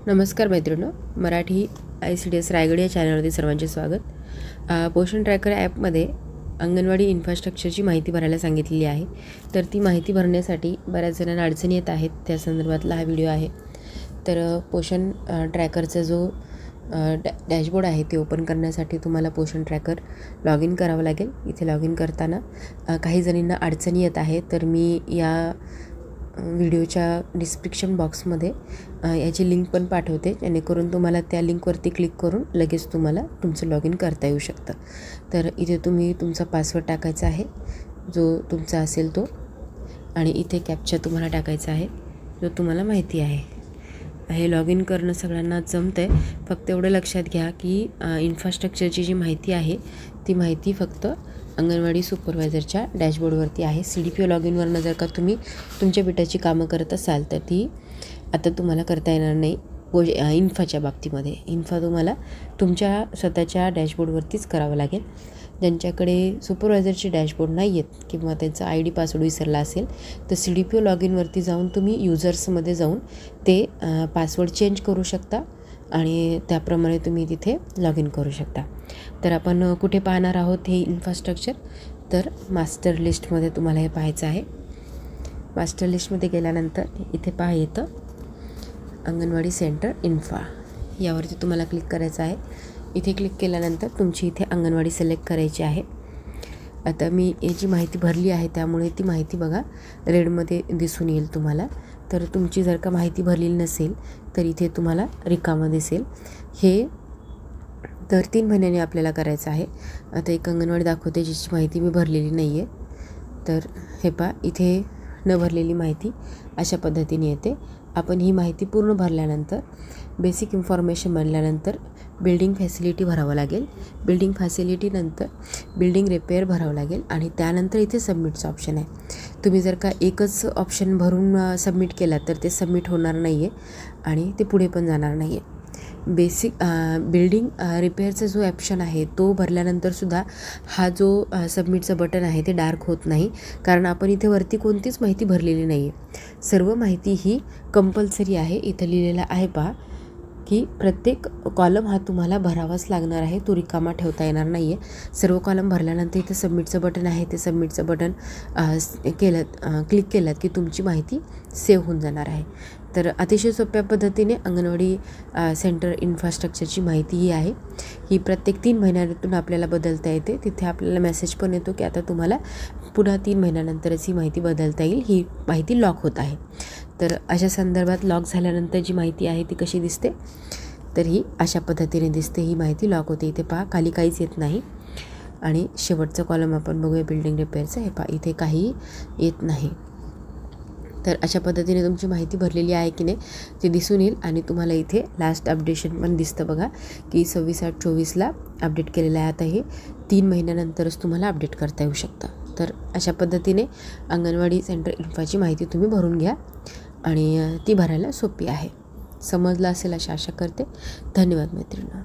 नमस्कार मैत्रिणींनो, मराठी ICDS रायगड या चॅनलवरती सर्वांचे स्वागत. पोषण ट्रॅकर ॲपमध्ये अंगणवाडी इन्फ्रास्ट्रक्चरची माहिती भरायला सांगितलेली आहे. तर ती माहिती भरण्यासाठी बऱ्याच जणांना अडचणी येत आहेत, त्या संदर्भातला हा व्हिडिओ आहे. तर पोषण ट्रॅकरचा जो डॅशबोर्ड आहे ते ओपन करण्यासाठी तुम्हाला पोषण ट्रॅकर लॉग इन करावं लागेल. इथे लॉग इन करताना काही जणींना अडचणी येत आहे, तर मी या व्हिडिओच्या डिस्क्रिप्शन बॉक्समध्ये याची लिंक पण पाठवते, जेणेकरून तुम्हाला त्या लिंकवरती क्लिक करून लगेच तुम्हाला तुमचं लॉग इन करता येऊ शकतं. तर इथे तुम्ही तुमचा पासवर्ड टाकायचा आहे, जो तुमचा असेल तो, आणि इथे कॅप्चा तुम्हाला टाकायचा आहे, जो तुम्हाला माहिती आहे. हे लॉग इन करणं सगळ्यांना जमतं आहे. फक्त एवढं लक्षात घ्या की इन्फ्रास्ट्रक्चरची जी माहिती आहे ती माहिती फक्त अंगणवाडी सुपरवायझरच्या डॅशबोर्डवरती आहे. CDPO लॉग इनवरनं जर का तुम्ही तुमच्या बिटाची कामं करत असाल तर ती आता तुम्हाला करता येणार नाही. इन्फाच्या बाबतीमध्ये इन्फा तुम्हाला तुमच्या स्वतःच्या डॅशबोर्डवरतीच करावं लागेल. ज्यांच्याकडे सुपरवायझरचे डॅशबोर्ड नाही आहेत किंवा त्यांचा ID पासवर्ड विसरला असेल तर CDPO लॉग इनवरती जाऊन तुम्ही युजर्समध्ये जाऊन ते पासवर्ड चेंज करू शकता आणि त्याप्रमाणे तुम्ही तिथे लॉग इन करू शकता. तर आपण कुठे पाहणार आहोत हे इन्फ्रास्ट्रक्चर, तर मास्टर लिस्टमध्ये तुम्हाला हे पाहायचं आहे. मास्टर लिस्टमध्ये गेल्यानंतर इथे पहा येतं अंगणवाडी सेंटर इन्फा, यावरती तुम्हाला क्लिक करायचं आहे. इथे क्लिक केल्यानंतर तुमची इथे अंगणवाडी सिलेक्ट करायची आहे. आता मी याची माहिती भरली आहे, त्यामुळे ती माहिती बघा रेडमध्ये दिसून येईल तुम्हाला. तर तुमची जर का माहिती भरलेली नसेल तर इथे तुम्हाला रिकामं दिसेल. हे दर 3 महिन्यांनी आपल्याला करायचं आहे. आता एक अंगणवाडी दाखवते जिची माहिती मी भरलेली नाही आहे. तर हे पहा, इथे न भरलेली माहिती अशा पद्धतीने येते. आपण ही माहिती पूर्ण भरल्यानंतर बेसिक इन्फॉर्मेशन भरल्यानंतर बिल्डिंग फॅसिलिटी भरावं लागेल. बिल्डिंग फॅसिलिटीनंतर बिल्डिंग रिपेअर भरावं लागेल आणि त्यानंतर इथे सबमिटचं ऑप्शन आहे. तुम्ही जर का एकच ऑप्शन भरून सबमिट केला तर ते सबमिट होणार नाही आहे आणि ते पुढे पण जाणार नाही आहे. बेसिक बिल्डिंग रिपेअरचा जो ऑप्शन आहे तो भरल्यानंतरसुद्धा हा जो सबमिटचं बटन आहे ते डार्क होत नाही, कारण आपण इथे वरती कोणतीच माहिती भरलेली नाही आहे. सर्व माहिती ही कंपल्सरी आहे. इथं लिहिलेलं आहे पहा की प्रत्येक कॉलम हा तुम्हाला भरावाच लागणार आहे, तो रिकामा ठेवता येणार नाही आहे. सर्व कॉलम भरल्यानंतर इथे सबमिटचं बटन आहे, ते सबमिटचं बटन क्लिक केलं की तुमची माहिती सेव्ह होऊन जाणार आहे. तर अतिशय सोप्या पद्धतीने अंगणवाडी सेंटर इन्फ्रास्ट्रक्चरची माहिती ही आहे. ही प्रत्येक 3 महिन्यातून आपल्याला बदलता येते. तिथे आपल्याला मेसेज पण येतो की आता तुम्हाला पुन्हा 3 महिन्यानंतरच ही माहिती बदलता येईल. ही माहिती लॉक होत आहे. तर अशा संदर्भात लॉक झाल्यानंतर जी माहिती आहे ती कशी दिसते, तर ही अशा पद्धतीने दिसते. ही माहिती लॉक होते. इथे पहा खाली काहीच येत नाही. आणि शेवटचं कॉलम आपण बघूया बिल्डिंग रिपेअरचं. हे पहा इथे काही येत नाही. तर अशा पद्धतीने तुमची माहिती भरलेली आहे की नाही ते दिसून येईल. आणि तुम्हाला इथे लास्ट अपडेशन पण दिसतं बघा की 26/8/24ला अपडेट केलेलं आहे. आता हे 3 महिन्यानंतरच तुम्हाला अपडेट करता येऊ शकतं. तर अशा पद्धतीने अंगणवाडी सेंटर इन्फाची माहिती तुम्ही भरून घ्या आणि ती भरायला सोपी आहे. समजलं असेल अशी आशा करते. धन्यवाद मैत्रिणी.